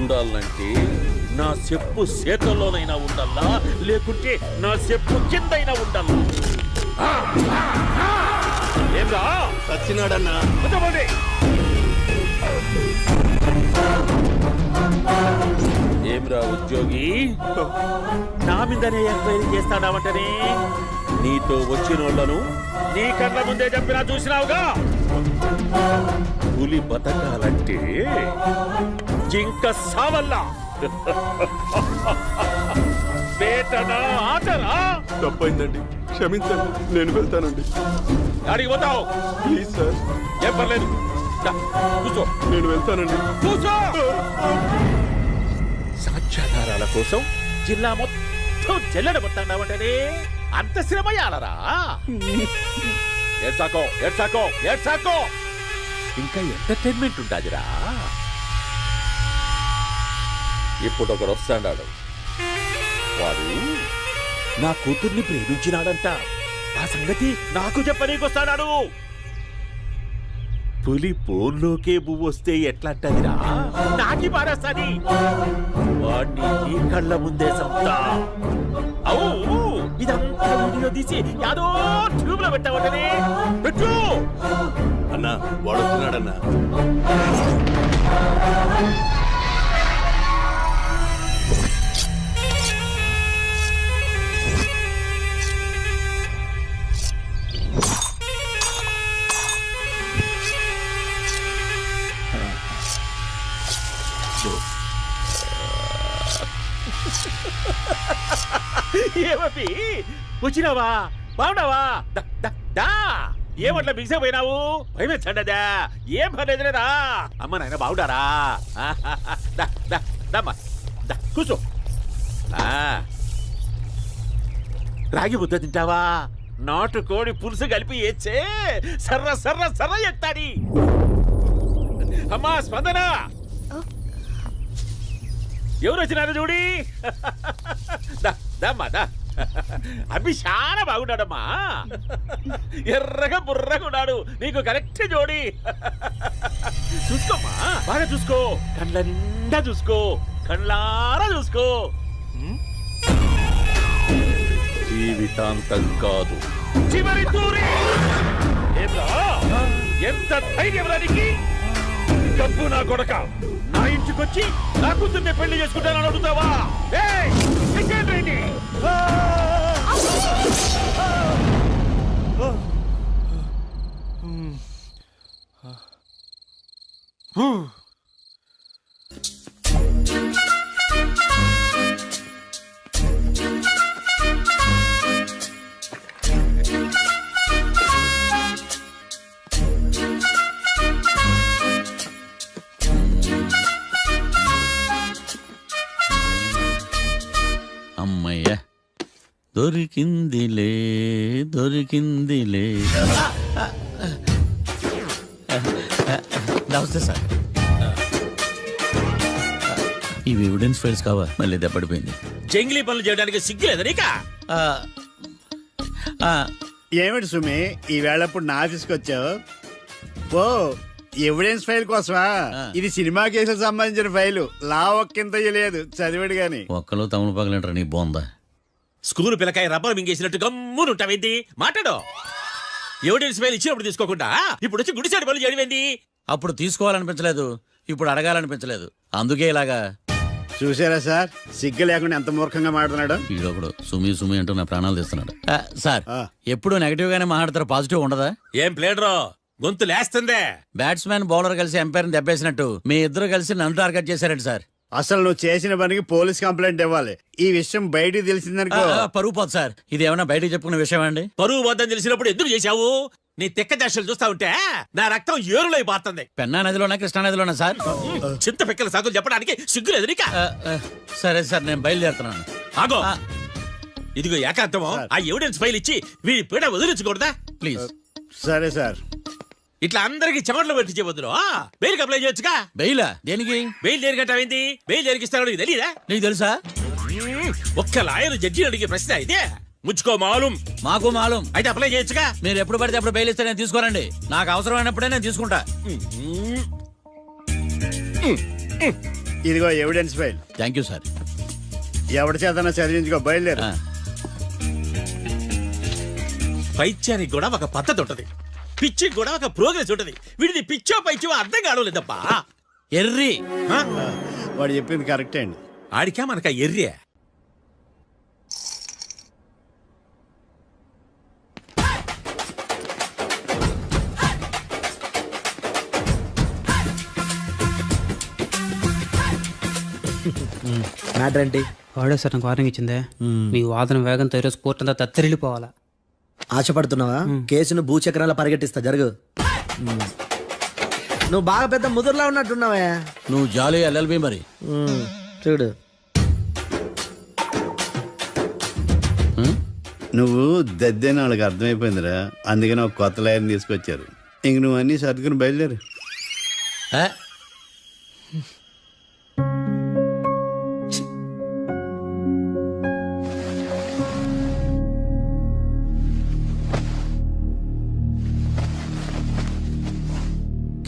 ఉండాలంటే నా చెప్పు చేతల్లోనైనా ఉండాలా, లేకుంటే నా చెప్పు కిందైనా ఉండాలా? ఏంరా సచ్చినాడన్నా? ఏమ్రా ఉద్యోగి, నా మీదనే ఎంక్వైరీ చేస్తాడావంటనే? నీతో వచ్చినోళ్లను నీ కళ్ళ ముందే చెప్పినా చూసినావుగా. పులి బతకాలంటే జింక సావల్లా. వేటనా ఆటరా? తప్పైందండి, క్షమించండి, నేను వెళ్తానండి. అడిగి పోతావు? Please sir. ఏం పర్లేదు, కూర్చో. నేను వెళ్తానండి. కూర్చో. సాక్ష్యాధారాల కోసం జిల్లా మొత్తం చెల్లడబట్టావంటనే అంత శ్రమయాలరా? ఏడ్సాకో ఏడ్సాకో ఏడ్సాకో, ఇంకా ఎంటర్టైన్మెంట్ ఉంటాదిరా. ఇప్పుడు ఒకడు వస్తాడాడు, వాడు నా కూతుర్ని ప్రేమించినాడంట. ఆ సంగతి నాకు చెప్పనీకొస్తాడాడు. పులి పోన్లోకే పువ్వు వస్తే ఎట్లంటదిరా? నాకి పారేస్తాది. వాడిని నీ కళ్ళ ముందే సంతా. అవు ఇదంతా వీడియో తీసి యాదో ట్యూబ్ లో పెట్టావటనే. పెట్టు అన్నా, వాడు వస్తున్నాడన్నా. ఏమీ వచ్చినావా? బాగున్నావా? ఏమట్లా బిగిసిపోయినావు? భయమేచ్చండదా? ఏం పర్లేదులేదా? అమ్మ నాయన బాగుండారా? కూర్చో. రాగి ముద్ద తింటావా? నాటు కోడి పులుసు కలిపి ఏచ్చే సర్ర సర్ర సర్ర ఎత్తాడి. అమ్మా స్పందన, ఎవరు వచ్చినారు చూడి. దమ్మా దా. అభి చాలా బాగున్నాడమ్మా. ఎర్రగా బుర్రగా ఉన్నాడు. నీకు కరెక్ట్ జోడి. చూసుకోమ్మా, బాగా చూసుకో. కండ్ల నిండా చూసుకో, కండ్లారా చూసుకో. జీవితాంతం కాదు, చివరి తూరి. ఎంత ధైర్యం రానికి? డబ్బు నా కొడక, నా ఇంటికొచ్చి నా కూతుర్ని పెళ్లి చేసుకుంటానని అడుగుతావా? అమ్మయ్య, దొరికిందిలే దొరికిందిలే. నమస్తే సార్. ఇవి ఎవిడెన్స్ ఫైల్స్ కావా? మళ్ళీ దెబ్బడిపోయింది. జంగిలీ పనులు చేయడానికి సిగ్గులేదు నీకా? ఏమిటి సుమి, ఈ వేళప్పుడు నా ఆఫీస్కి వచ్చావు? ఓ, ఎవిడెన్స్ ఫైల్ కోసమా? ఇది సినిమా కేసులకు సంబంధించిన ఫైలు. లా ఒక్కింత లేదు, చదివాడు గాని. ఒక్కలో తమను పగలంటారు నీ బోందా. School పిల్లకాయ rubber మింగేసినట్టు గమ్మునుంటావేంది? మాట్లాడు. ఎవిడెన్స్ ఫైల్ ఇచ్చినప్పుడు తీసుకోకుండా ఇప్పుడు వచ్చి గుడిసాడు పనులు చేయడమేంది? అప్పుడు తీసుకోవాలనిపించలేదు, ఇప్పుడు అడగాలనిపించలేదు, అందుకే ఇలాగా. చూసారా సార్, సిగ్గు లేకుండా ఎంత మూర్ఖంగా మాట్లాడుతున్నాడు. వీడొకడు సుమి సుమి అంటూ నా ప్రాణాలు తీస్తున్నాడు. సార్, ఎప్పుడు నెగటివ్ గానే మాట్లాడతారు, పాజిటివ్ ఉండదా? ఏం ప్లేడరో గొంతు లేస్తుందే. బ్యాట్స్మెన్ బౌలర్ కలిసి ఎంపైర్ని దెబ్బేసినట్టు మీ ఇద్దరు కలిసి నన్ను టార్గెట్ చేశారండి సార్. అసలు నువ్వు చేసిన పనికి పోలీస్ కంప్లైంట్ ఇవ్వాలి. ఈ విషయం బయటికి తెలిసిందనుకో పరువు పోదు సార్. ఇది ఏమన్నా బయటకు చెప్పుకున్న విషయం అండి? పరువు వద్దని తెలిసినప్పుడు ఎందుకు చేశావు? నీ తెక్క దశలు చూస్తా ఉంటే నా రక్తం ఏరులై పారుతుంది. పెన్నా నదిలోనా కృష్ణా నదిలోనా సార్? చింత పిక్కల సాగులు చెప్పడానికి సిగ్గులేదు నీకా? సరే సార్, నేను బయలుదేరుతున్నాను. ఆగో, ఇదిగో ఏకాంతమో ఆ ఎవిడెన్స్ ఫైల్ ఇచ్చి వీడి పీడ వదిలించకూడదా? ప్లీజ్. సరే సార్. ఇట్లా అందరికి చెమటలు పెట్టించే బదులు బెయిల్కి అప్లై చేయొచ్చుగా. బెయిలా? దేనికి? బెయిల్ దేనికంటావేంది? బెయిల్ దేనికిస్తాడో నీకు తెలీదా? నీకు తెలుసా? ఒక్క లాయర్ జడ్జి అడిగే ప్రశ్న అయితే ముచ్చుకో మాలూం. మాకు మాలూం. అయితే అప్లై చేయొచ్చుగా. మీరు ఎప్పుడు పడితే అప్పుడు బెయిల్ ఇస్తే నేను తీసుకోరండి. నాకు అవసరమైనప్పుడే నేను తీసుకుంటా. ఇదిగో evidence file. Thank you sir. ఎవరి చేతనా చదివించుకో, బయలుదేరు. పైత్యానికి కూడా ఒక పద్ధతి ఉంటది, పిచ్చికి కూడా ఒక ప్రోగ్రెస్ ఉంటది. వీడిది పిచ్చో పైచో అర్థం కావలేదప్పా. ఎర్రి ఆ? వాడు చెప్పింది కరెక్టే అండి. ఆడికా మనక ఎర్రే. మ్యాటర్ ఏంటి? వాడే సార్ నాకు వార్నింగ్ ఇచ్చిందే, మీ వాదన వేగంతో ఈరోజు కోర్టు అంతా తత్తరిల్లిపోవాలా. ఆశపడుతున్నావా? కేసును భూచక్రాల పరిగెట్టిస్తా, జరుగు. నువ్వు బాగా పెద్ద ముదురులా ఉన్నట్టున్నావే. నువ్వు జాలి ఎల్ఎల్బి మరి. చూడు, నువ్వు దద్దేని వాళ్ళకి అర్థమైపోయిందిరా, అందుకని ఒక కొత్త లాయర్ని తీసుకొచ్చారు. ఇంక నువ్వు అన్నీ సర్దుకుని బయలుదేరు. ఏ?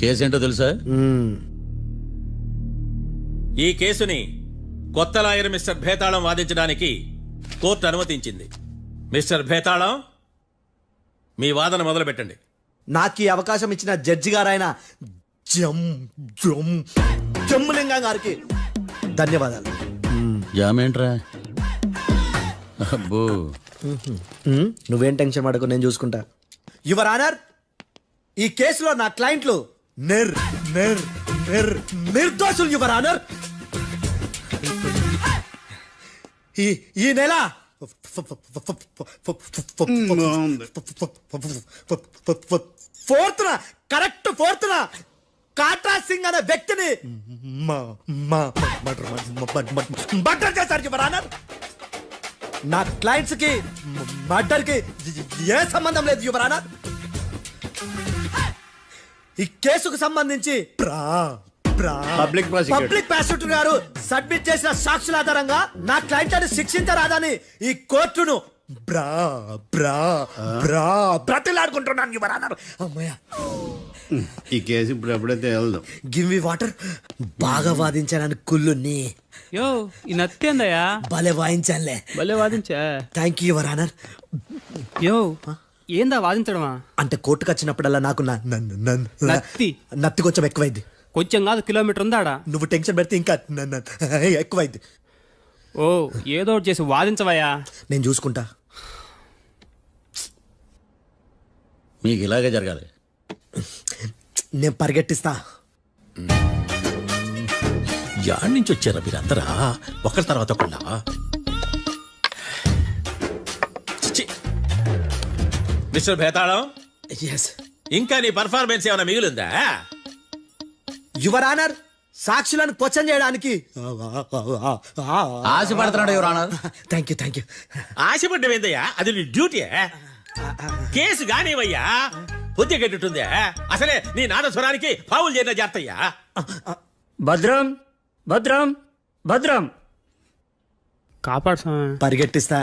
కేసు ఏంటో తెలుసా? ఈ కేసుని కొత్త లాయర్ మిస్టర్ భేతాళం వాదించడానికి కోర్టు అనుమతించింది. మిస్టర్ భేతాళం, మీ వాదన మొదలు పెట్టండి. నాకు ఈ అవకాశం ఇచ్చిన జడ్జి గారైన జమ్ములింగం గారికి ధన్యవాదాలు. జామేంట్రా? అబ్బో, నువ్వేం టెన్షన్ పడకు, నేను చూసుకుంటా. యువర్ ఆనర్, ఈ కేసులో నా క్లయింట్లు నిర్దోషులు యువర్ ఆనర్. ఈ నెల కరెక్ట్ ఫోర్త్న కాట్రా సింగ్ అనే వ్యక్తిని మర్డర్ చేశారు యువర్ ఆనర్. నా క్లయింట్స్ కి మర్డర్ కి ఏ సంబంధం లేదు యువర్ ఆనర్. ఈ కేసుకు సంబంధించి పబ్లిక్ ప్రాసిక్యూటర్ గారు సబ్మిట్ చేసిన సాక్షుల ఆధారంగా నా క్లయింట్ అని శిక్షించరాదని ఈ కోర్టును బ్రతిలాడుకుంటున్నాను యువర్ ఆనర్. అమ్మయ్య, ఈ కేసు ఇప్పుడు ఎప్పుడైతే వెళ్దాం. Give me water. బాగా వాదించానని కుళ్ళుని యో ఈ నత్తేందయ్యా, భలే వాయించానులే. భలే వాదించా. Thank you your honour. యో ఏందా వాదించడమా? అంటే కోర్టుకు వచ్చినప్పుడల్లా నాకు నత్తి నత్తి కొంచెం ఎక్కువైంది. కొంచెం కాదు, కిలోమీటర్ ఉందాడా. నువ్వు టెన్షన్ పెడితే ఇంకా ఎక్కువైంది. ఓ ఏదో ఒకటి చేసి వాదించవయ్యా. నేను చూసుకుంటా. మీకు ఇలాగే జరగాలి. నేను పరిగెట్టిస్తా. యాడ్ నుంచి వచ్చారా మీరందరా ఒకరి తర్వాత ఒకళ్ళ? చిచ్చి. మిస్టర్ భేతాళం, ఎస్ ఇంకా నీ పర్ఫార్మెన్స్ ఏమైనా మిగిలిందా? యువర్ ఆనర్, సాక్షులను క్వశ్చన్ చేయడానికి. ఆశపడుతున్నాడు ఎవరు అన్నారు? Thank you. ఆశపడ్డం ఏందయ్యా, అది నీ డ్యూటీ. కేసు గానివయ్యా, బుద్ధి గట్టుందే. అసలే నీ నాదస్వరానికి పావులు చేరిన జాతయ్యా. భద్రం భద్రం భద్రం కాపాడు స్వామి. పరిగెట్టిస్తా.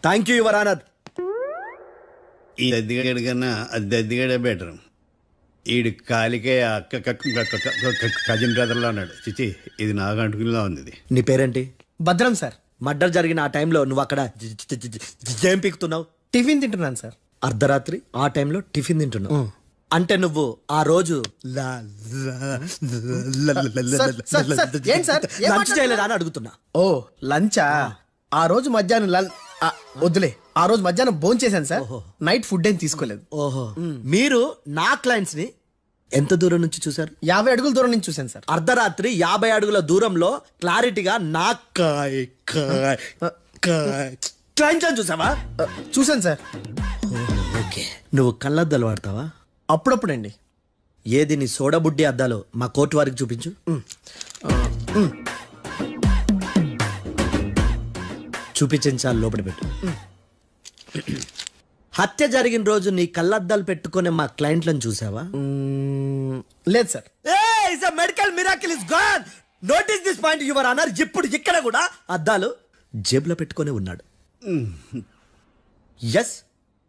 Thank you your honour. ఈ దద్దిగాడి కన్నా అది దద్దిగాడే బెటర్. ఈడు కాలికే కజిన్ బ్రదర్లో అన్నాడు. చిచి, ఇది నాకు అంటుకునిలా ఉంది. ఇది నీ పేరేంటి? భద్రం సార్. మర్డర్ జరిగిన ఆ టైంలో నువ్వు అక్కడ ఏం పీకుతున్నావు? టిఫిన్ తింటున్నాను సార్. అర్ధరాత్రి ఆ టైంలో టిఫిన్ తింటున్నావు అంటే నువ్వు ఆ రోజు లంచ్ చేయలేదా అని అడుగుతున్నా. ఓ లంచా? ఆ రోజు మధ్యాహ్నం వద్దులే, ఆ రోజు మధ్యాహ్నం భోంచేశాను సార్. నైట్ ఫుడ్ ఏం తీసుకోలేదు. ఓహో, మీరు నా క్లయింట్స్ ని ఎంత దూరం నుంచి చూసారు? 50 అడుగుల దూరం నుంచి చూశాను సార్. అర్ధరాత్రి 50 అడుగుల దూరంలో క్లారిటీగా నా క్లయింట్స్ అని చూసావా? చూశాను సార్. ఓకే, నువ్వు కళ్ళద్దాలు వాడతావా? అప్పుడప్పుడండి. ఏది నీ సోడబుడ్డి అద్దాలు మా కోర్టు వారికి చూపించు. చూపించాలి, లోపల పెట్టు. హత్య జరిగిన రోజు నీ కళ్ళద్దాలు పెట్టుకునే మా క్లయింట్లను చూసావా? లేదు sir. Medical miracle is gone. Notice this point your honour. ఇప్పుడు ఇక్కడ కూడా అద్దాలు జేబులో పెట్టుకొని ఉన్నాడు. ఎస్,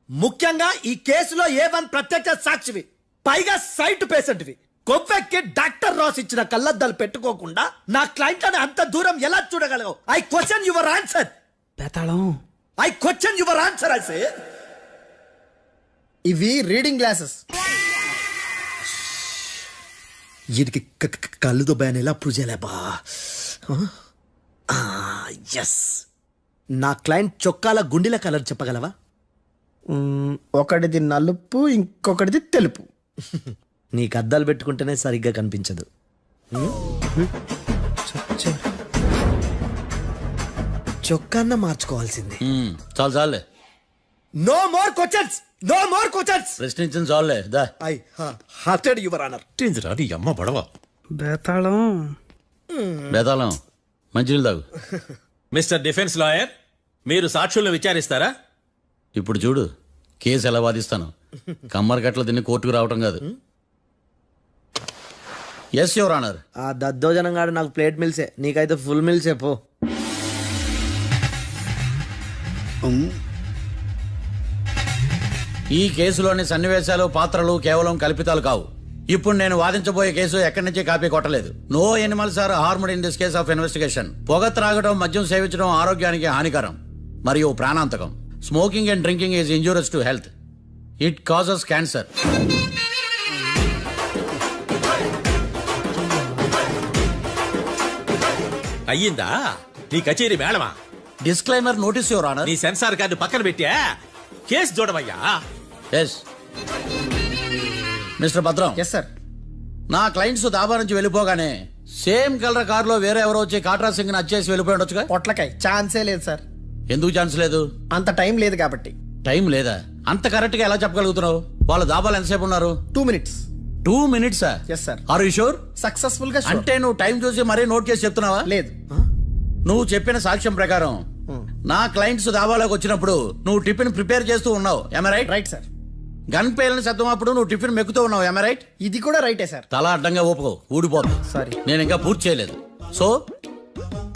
ముఖ్యంగా ఈ కేసులో A1 ప్రత్యక్ష సాక్షివి, పైగా సైట్ పేషెంట్వి. కొవ్వెక్కి డాక్టర్ రాస్ ఇచ్చిన కళ్ళద్దాలు పెట్టుకోకుండా నా క్లయింట్ అని అంత దూరం ఎలా చూడగలవు? I question your answer. బేతాళం I question your answer. I say ఇవి రీడింగ్ గ్లాసెస్. వీడికి కళ్ళుతో భయాన్ని ఎలా ప్రూవ్ చేయలేబా? ఎస్, నా క్లయింట్ చొక్కాల గుండెల కలర్ చెప్పగలవా? ఒకటిది నలుపు, ఇంకొకటిది తెలుపు. నీకు అద్దాలు పెట్టుకుంటేనే సరిగ్గా కనిపించదు. చొక్కాన్న మార్చుకోవాల్సింది. చాలు చాలులే, no more questions, no more questions. ప్రశ్నించిన చాలులే. దా ఐ హార్టెడ్ యువర్ ఆనర్. నీ అమ్మ పడవ. బేతాళం బేతాళం మంచినీళ్ళు తాగు. మిస్టర్ డిఫెన్స్ లాయర్, మీరు సాక్షులను విచారిస్తారా? ఇప్పుడు చూడు కేసు ఎలా వాదిస్తాను. కమ్మరి కట్ల తిని కోర్టుకు రావటం కాదు. Yes your honour. ఆ దద్దోజనం గాడు నాకు ప్లేట్ మిల్సే, నీకైతే ఫుల్ మిల్సే పో. ఈ కేసులోని సన్నివేశాలు పాత్రలు కేవలం కల్పితాలు కావు. ఇప్పుడు నేను వాదించబోయే కేసు ఎక్కడి నుంచి కాపీ కొట్టలేదు. No animals are harmed in this case of investigation. పొగ త్రాగడం, మద్యం సేవించడం ఆరోగ్యానికి హానికరం మరియు ప్రాణాంతకం. Smoking and drinking is injurious to health. It causes cancer. అయ్యిందా నీ కచేరీ మేడమా? Disclaimer notice your honour. నీ సెన్సార్ కార్డు పక్కన పెట్టా కేసు చూడవయ్యా. Yes mister Bhadram. Yes sir. నా క్లయింట్స్ దాబా నుంచి వెళ్ళిపోగానే సేమ్ కలర్ కారులో వేరే ఎవరో వచ్చి కాట్రా సింగ్ వచ్చేసి వెళ్ళిపోయి ఉండొచ్చుగా. పొట్లకాయ ఛాన్సే లేదు సార్. ఎందుకు ఛాన్స్ లేదు? అంత టైం లేదు కాబట్టి. టైం లేదా? అంత కరెక్ట్ గా ఎలా చెప్పగలుగుతున్నావు? వాళ్ళ దాబాలు ఎంతసేపు ఉన్నారు? 2 minutes. 2 minutes. Yes sir. Are you sure? Successful గా sure. అంటే నువ్వు టైం చూసి మరీ నోట్ చేసి చెప్తున్నావా? లేదు. నువ్వు చెప్పిన సాక్ష్యం ప్రకారం నా క్లయింట్స్ దాబాలోకి వచ్చినప్పుడు నువ్వు టిఫిన్ ప్రిపేర్ చేస్తూ ఉన్నావు. Am I right? Right sir. Gun పేలిన శబ్దం అప్పుడు నువ్వు టిఫిన్ మెక్కుతూ ఉన్నావు. Am I right? ఇది కూడా రైటే సార్. తల అడ్డంగా ఊపుకో, ఊడిపోదు. Sorry. నేను ఇంకా పూర్తి చేయలేదు. సో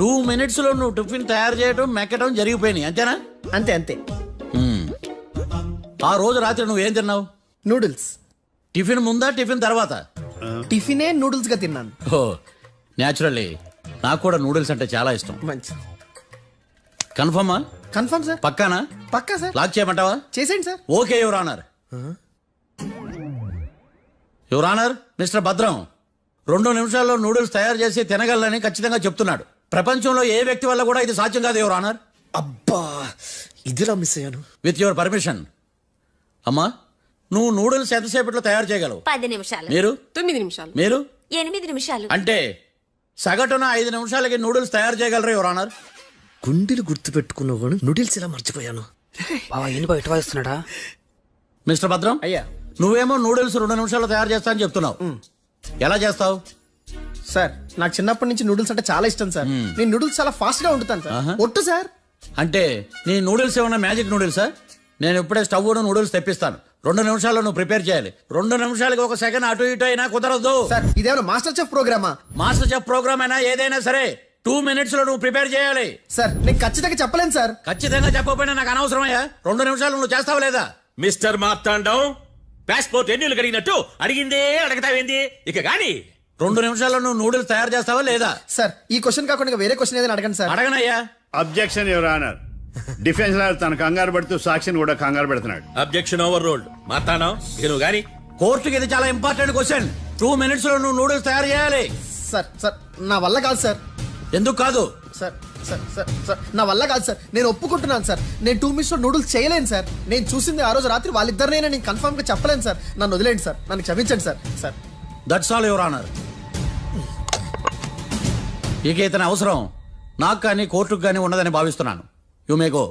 2 minutes లో నువ్వు టిఫిన్ తయారు చేయడం మెక్కడం జరిగిపోయినాయి, అంతేనా? అంతే అంతే. మ్మ్. ఆ రోజు రాత్రి నువ్వేం తిన్నావు? నూడిల్స్. టిఫిన్ ముందా టిఫిన్ తర్వాత? టిఫినే నూడిల్స్ గా తిన్నాను. ఓ న్యాచురల్లీ నాకు కూడా నూడిల్స్ అంటే చాలా ఇష్టం. మంచి. కన్ఫర్మా? Confirm sir. పక్కానా? పక్కా సార్. లాక్ చేయమంటావా? చేసేయండి sir. Okay your honour. Your honour, mister Bhadram 2 నిమిషాల్లో నూడిల్స్ తయారు చేసి తినగలని ఖచ్చితంగా చెప్తున్నాడు. ప్రపంచంలో ఏ వ్యక్తి వల్ల కూడా ఇది సాధ్యం కాదు యువర్ ఆనర్. అబ్బా, ఇదిలా మిస్ అయ్యాను. With your permission. అమ్మా, నువ్వు నూడిల్స్ ఎంతసేపట్లో తయారు చేయగలవు? 10 నిమిషాలు. మీరు? 9 నిమిషాలు. మీరు? 8 నిమిషాలు. అంటే సగటున 5 నిమిషాలకి నూడిల్స్ తయారు చేయగలరు యువర్ ఆనర్. గుండెలు గుర్తు పెట్టుకున్నావు కానీ నూడిల్స్ ఇలా మర్చిపోయాను. బావా ఎన్ని బయట వాయిస్తున్నాడా? మిస్టర్ భద్రం, అయ్యా. నువ్వేమో నూడిల్స్ 2 నిమిషాల్లో తయారు చేస్తా అని చెప్తున్నావు. ఎలా చేస్తావు? సార్ నాకు చిన్నప్పటి నుంచి నూడిల్స్ అంటే చాలా ఇష్టం సార్. నేను నూడిల్స్ చాలా ఫాస్ట్ గా వండుతాను సార్. ఒట్టు సార్. అంటే నీ నూడిల్స్ ఏమన్నా మ్యాజిక్ నూడిల్సా? నేను ఇప్పుడే స్టవ్ నూడిల్స్ తెప్పిస్తాను. 2 నిమిషాల్లో నువ్వు ప్రిపేర్ చేయాలి. 2 నిమిషాలకి 1 సెకండ్ అటు ఇటు అయినా కుదరదు. సార్ ఇదేమైనా మాస్టర్ చెఫ్ ప్రోగ్రామా? మాస్టర్ చెఫ్ ప్రోగ్రామ్ అయినా ఏదైనా సరే 2 minutes లో నువ్వు ప్రిపేర్ చేయాలి. సార్ నేను ఖచ్చితంగా చెప్పలేను సార్. ఖచ్చితంగా చెప్పకపోయినా నాకు అనవసరమయ్యా. 2 నిమిషాలు నువ్వు చేస్తావా లేదా? మిస్టర్ మార్తాండం, పాస్పోర్ట్ ఎన్నిళ్ళు కడిగినట్టు అడిగిందే అడగతావేంది? ఇక గాని 2 నిమిషాల్లో నువ్వు నూడిల్స్ తయారు చేస్తావా లేదా? సార్ ఈ క్వశ్చన్ కాకుండా ఇంకా వేరే క్వశ్చన్ ఏదైనా అడగండి సార్. అడగనయ్యా. Objection your honour. Defence lawyer తన కంగారు పడుతూ సాక్షిని కూడా కంగారు పెడుతున్నాడు. Objection over ruled. మార్తాండం, ఇక నువ్వు గాని. కోర్టుకి ఇది చాలా ఇంపార్టెంట్ క్వశ్చన్. 2 minutes లో నువ్వు నూడిల్స్ తయారు చేయాలి. సార్ సార్ నా వల్ల కాదు సార్. ఎందుకు కాదు? సార్ సార్ సార్ సార్ నా వల్ల కాదు సార్. నేను ఒప్పుకుంటున్నాను సార్. నేను 2 minutes లో నూడిల్స్ చేయలేను సార్. నేను చూసింది ఆ రోజు రాత్రి వాళ్ళిద్దరినైనా నేను కన్ఫర్మ్ గా చెప్పలేను సార్. నన్ను వదిలేండి సార్. నన్ను క్షమించండి sir. Sir that's all your honour. ఇక ఇతని అవసరం నాకు కానీ కోర్టుకు కానీ ఉన్నదని భావిస్తున్నాను. You may go.